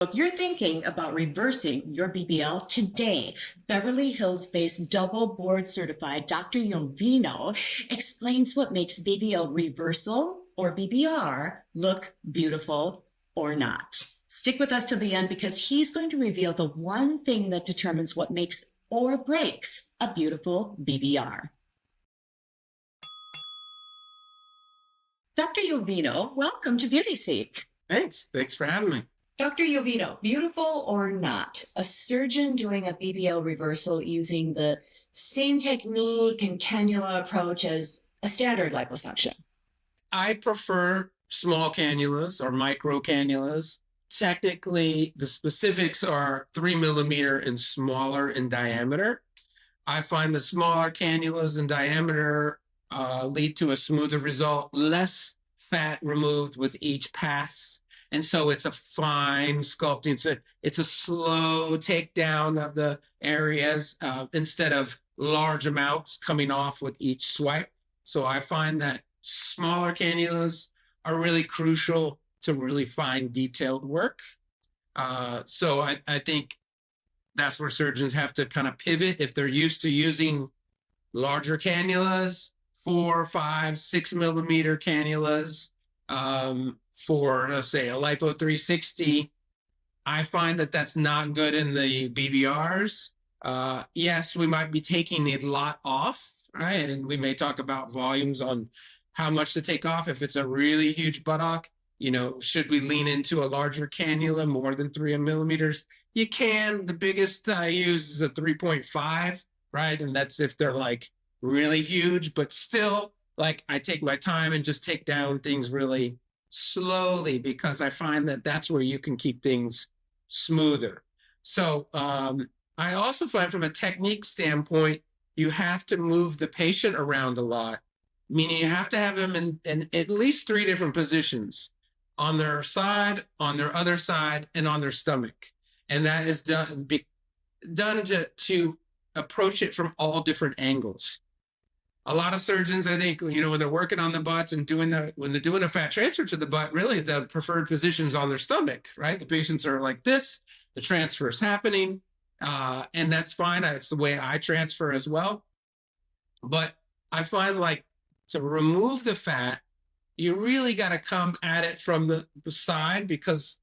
If you're thinking about reversing your BBL today, Beverly Hills-based double board certified Dr. Yovino explains what makes BBL reversal or BBR look beautiful or not. Stick with us to the end because he's going to reveal the one thing that determines what makes or breaks a beautiful BBR. Dr. Yovino, welcome to Beauty Seek. Thanks for having me. Dr. Yovino, beautiful or not, a surgeon doing a BBL reversal using the same technique and cannula approach as a standard liposuction? I prefer small cannulas or micro cannulas. Technically, the specifics are 3 millimeter and smaller in diameter. I find the smaller cannulas in diameter lead to a smoother result, less fat removed with each pass. And so it's a fine sculpting. It's a slow takedown of the areas instead of large amounts coming off with each swipe. So I find that smaller cannulas are really crucial to really fine detailed work. So I think that's where surgeons have to kind of pivot if they're used to using larger cannulas, 4, 5, 6 millimeter cannulas. For, let's say, a lipo 360, I find that that's not good in the BBRs. Yes, we might be taking a lot off, right? And we may talk about volumes on how much to take off. If it's a really huge buttock, should we lean into a larger cannula, more than 3 millimeters? You can. The biggest I use is a 3.5, right? And that's if they're like really huge, but still, like, I take my time and just take down things really slowly because I find that that's where you can keep things smoother. So I also find from a technique standpoint, you have to move the patient around a lot, meaning you have to have them in at least 3 different positions: on their side, on their other side, and on their stomach. And that is done to approach it from all different angles. A lot of surgeons, I think, when they're working on the butts and when they're doing a fat transfer to the butt, really the preferred position's on their stomach, right? The patients are like this, the transfer is happening, and that's fine. It's the way I transfer as well. But I find, like, to remove the fat, you really got to come at it from the side because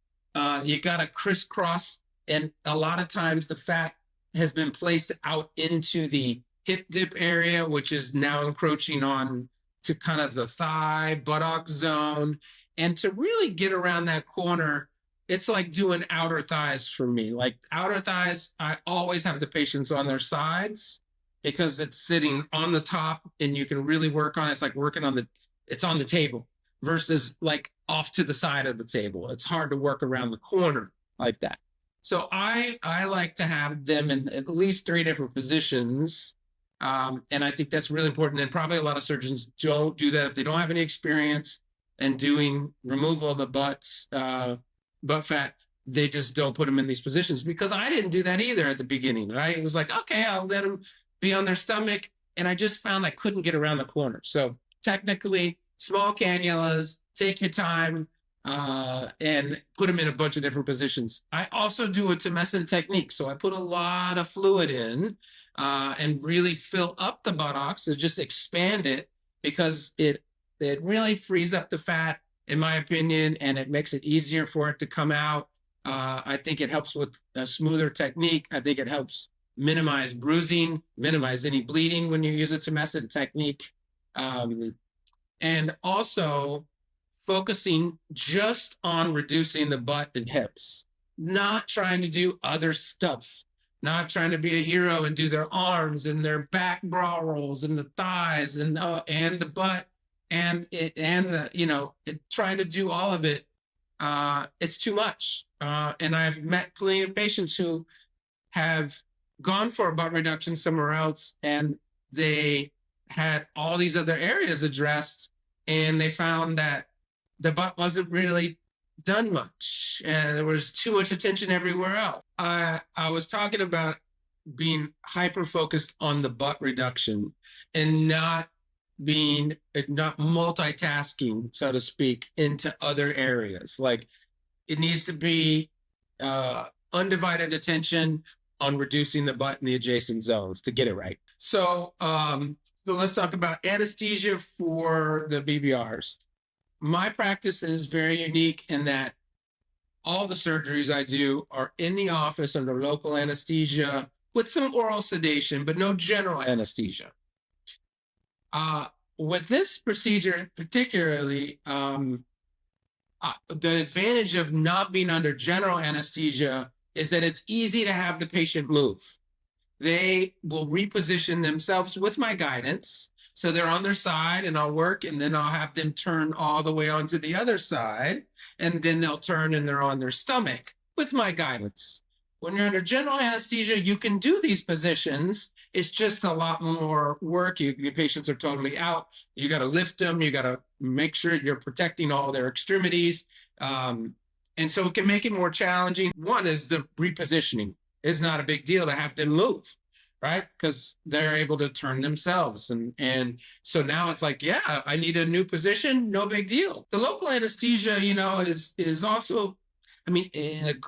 you got to crisscross. And a lot of times the fat has been placed out into the hip dip area, which is now encroaching on to kind of the thigh, buttock zone. And to really get around that corner, it's like doing outer thighs for me. Like outer thighs, I always have the patients on their sides because it's sitting on the top and you can really work on it. It's like working on it's on the table versus like off to the side of the table. It's hard to work around the corner like that. So I like to have them in at least 3 different positions. And I think that's really important. And probably a lot of surgeons don't do that if they don't have any experience in doing removal of the butt fat. They just don't put them in these positions because I didn't do that either at the beginning, right? It was like, okay, I'll let them be on their stomach. And I just found I couldn't get around the corner. So technically, small cannulas, take your time, and put them in a bunch of different positions. I also do a tumescent technique. So I put a lot of fluid in and really fill up the buttocks to just expand it because it really frees up the fat, in my opinion, and it makes it easier for it to come out. I think it helps with a smoother technique. I think it helps minimize bruising, minimize any bleeding when you use a tumescent technique. And also focusing just on reducing the butt and hips, not trying to do other stuff, not trying to be a hero and do their arms and their back bra rolls and the thighs and the butt and trying to do all of it. It's too much. And I've met plenty of patients who have gone for a butt reduction somewhere else and they had all these other areas addressed and they found that the butt wasn't really done much. There was too much attention everywhere else. I was talking about being hyper-focused on the butt reduction and not multitasking, so to speak, into other areas. Like it needs to be undivided attention on reducing the butt and the adjacent zones to get it right. So let's talk about anesthesia for the BBRs. My practice is very unique in that all the surgeries I do are in the office under local anesthesia with some oral sedation, but no general anesthesia. With this procedure, particularly, the advantage of not being under general anesthesia is that it's easy to have the patient move. They will reposition themselves with my guidance. So they're on their side and I'll work, and then I'll have them turn all the way onto the other side, and then they'll turn and they're on their stomach with my guidance. When you're under general anesthesia, you can do these positions. It's just a lot more work. Your patients are totally out. You got to lift them. You got to make sure you're protecting all their extremities. And so it can make it more challenging. One is the repositioning. It's not a big deal to have them move, right? Because they're able to turn themselves. And so now it's like, yeah, I need a new position. No big deal. The local anesthesia, is also, I mean, in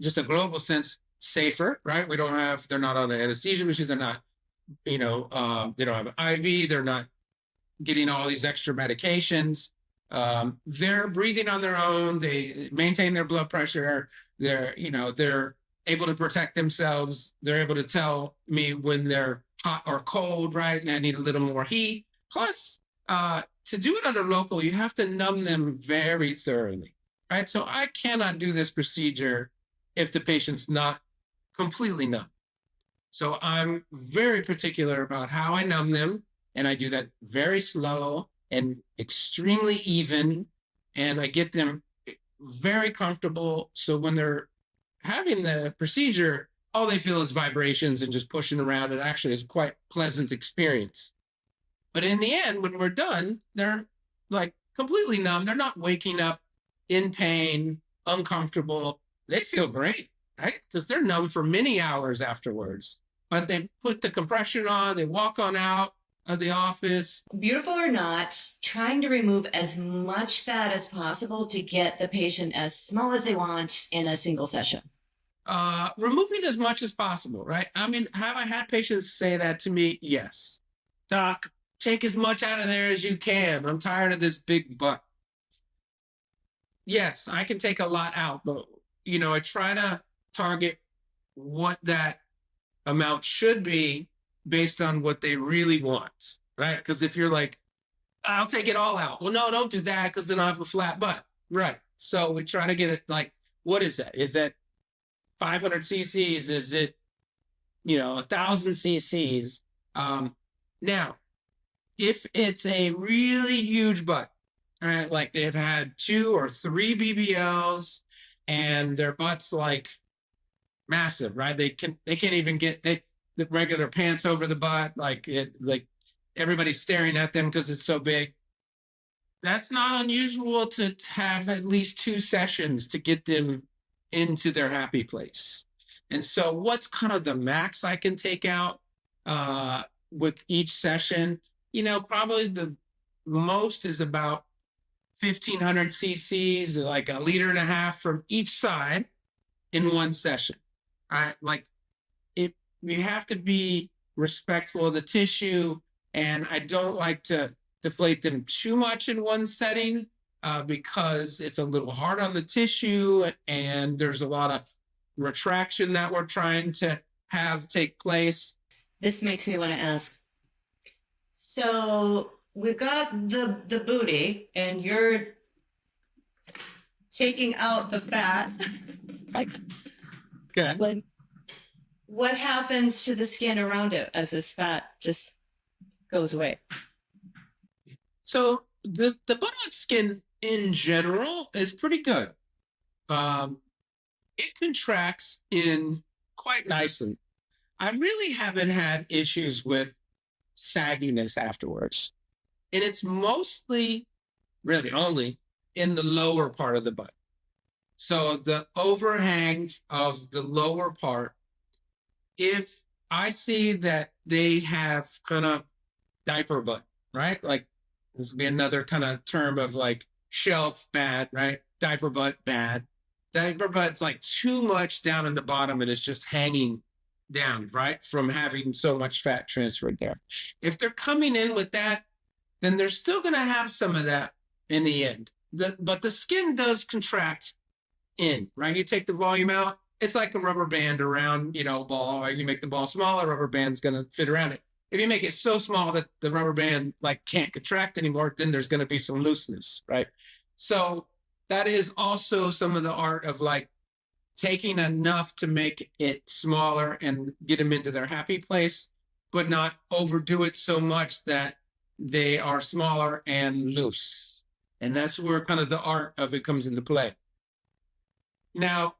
just a global sense, safer, right? They're not on an anesthesia machine. They're not, they don't have an IV. They're not getting all these extra medications. They're breathing on their own. They maintain their blood pressure. They're able to protect themselves. They're able to tell me when they're hot or cold, right? And I need a little more heat. Plus, to do it under local, you have to numb them very thoroughly, right? So I cannot do this procedure if the patient's not completely numb. So I'm very particular about how I numb them, and I do that very slow and extremely even, and I get them very comfortable. So when they're having the procedure, all they feel is vibrations and just pushing around. It actually is quite pleasant experience. But in the end, when we're done, they're like completely numb. They're not waking up in pain, uncomfortable. They feel great, right? Because they're numb for many hours afterwards. But they put the compression on, they walk on out of the office. Beautiful or not, trying to remove as much fat as possible to get the patient as small as they want in a single session. Removing as much as possible, right? I mean, have I had patients say that to me? Yes. Doc, take as much out of there as you can. I'm tired of this big butt. Yes, I can take a lot out, but, I try to target what that amount should be based on what they really want, right? Because if you're like, I'll take it all out. Well, no, don't do that, because then I'll have a flat butt. Right. So we try to get it like, what is that? Is that 500 cc's? Is it, 1,000 cc's? Now, if it's a really huge butt, all right, like they've had 2 or 3 BBLs and their butt's like massive, right? They can't even get the regular pants over the butt, like everybody's staring at them because it's so big. That's not unusual to have at least 2 sessions to get them into their happy place. And so what's kind of the max I can take out with each session? Probably the most is about 1,500 cc's, like 1.5 liters from each side in one session. Like you have to be respectful of the tissue, and I don't like to deflate them too much in one setting because it's a little hard on the tissue, and there's a lot of retraction that we're trying to have take place. This makes me want to ask, so we've got the booty, and you're taking out the fat. Okay. What happens to the skin around it as this fat just goes away? So the buttock skin in general is pretty good. It contracts in quite nicely. I really haven't had issues with sagginess afterwards. And it's mostly, really only, in the lower part of the butt. So the overhang of the lower part, if I see that they have kind of diaper butt, right? Like this would be another kind of term of like shelf bad, right? Diaper butt bad. but it's like too much down in the bottom and it's just hanging down, right? From having so much fat transferred there. If they're coming in with that, then they're still going to have some of that in the end. But the skin does contract in, right? You take the volume out, it's like a rubber band around, a ball. Right? You make the ball smaller, rubber band's going to fit around it. If you make it so small that the rubber band like can't contract anymore, then there's going to be some looseness, right? So that is also some of the art of like taking enough to make it smaller and get them into their happy place, but not overdo it so much that they are smaller and loose. And that's where kind of the art of it comes into play. Now,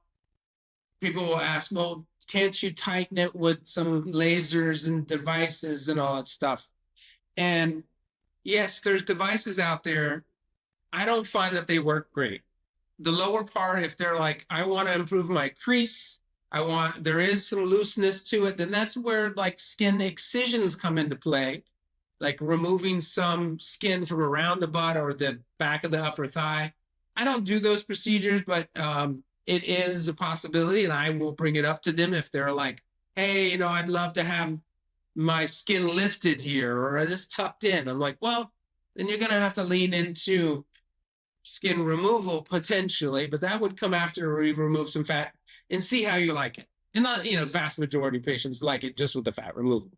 people will ask, well, can't you tighten it with some lasers and devices and all that stuff? And yes, there's devices out there. I don't find that they work great. The lower part, if they're like, I want to improve my crease, there is some looseness to it, then that's where like skin excisions come into play, like removing some skin from around the butt or the back of the upper thigh. I don't do those procedures, but it is a possibility, and I will bring it up to them if they're like, hey, I'd love to have my skin lifted here or this tucked in. I'm like, well, then you're going to have to lean into skin removal potentially, but that would come after we remove some fat and see how you like it. And not, vast majority of patients like it just with the fat removal.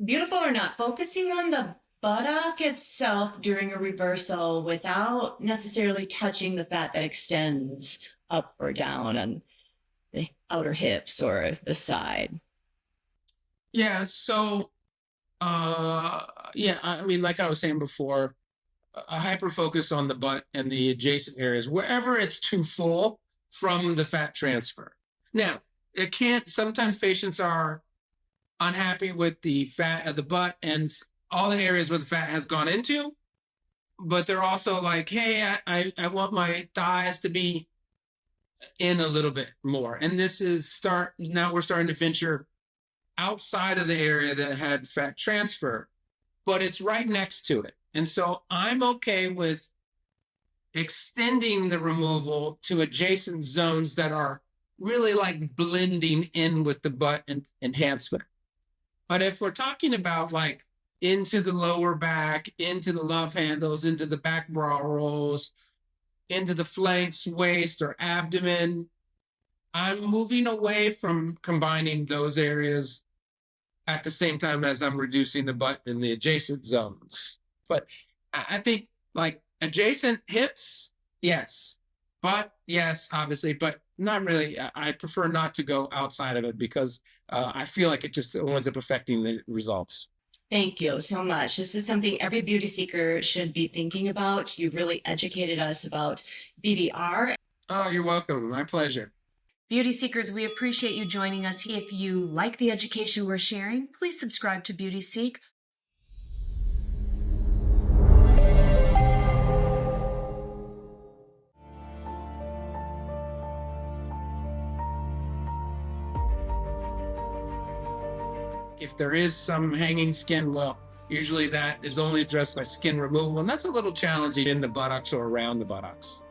Beautiful or not, focusing on the buttock itself during a reversal without necessarily touching the fat that extends up or down on the outer hips or the side. Yeah. So, I mean, like I was saying before, a hyper focus on the butt and the adjacent areas, wherever it's too full from the fat transfer. Now, sometimes patients are unhappy with the fat of the butt and all the areas where the fat has gone into, but they're also like, hey, I want my thighs to be in a little bit more. And now we're starting to venture outside of the area that had fat transfer, but it's right next to it. And so I'm okay with extending the removal to adjacent zones that are really like blending in with the butt and enhancement. But if we're talking about like into the lower back, into the love handles, into the back bra rolls, into the flanks, waist, or abdomen, I'm moving away from combining those areas at the same time as I'm reducing the butt in the adjacent zones. But I think like adjacent hips, yes. Butt, yes, obviously, but not really. I prefer not to go outside of it because I feel like it just ends up affecting the results. Thank you so much. This is something every beauty seeker should be thinking about. You've really educated us about BBR. Oh, you're welcome. My pleasure. Beauty seekers, we appreciate you joining us. If you like the education we're sharing, please subscribe to Beauty Seek. If there is some hanging skin, well, usually that is only addressed by skin removal, and that's a little challenging in the buttocks or around the buttocks.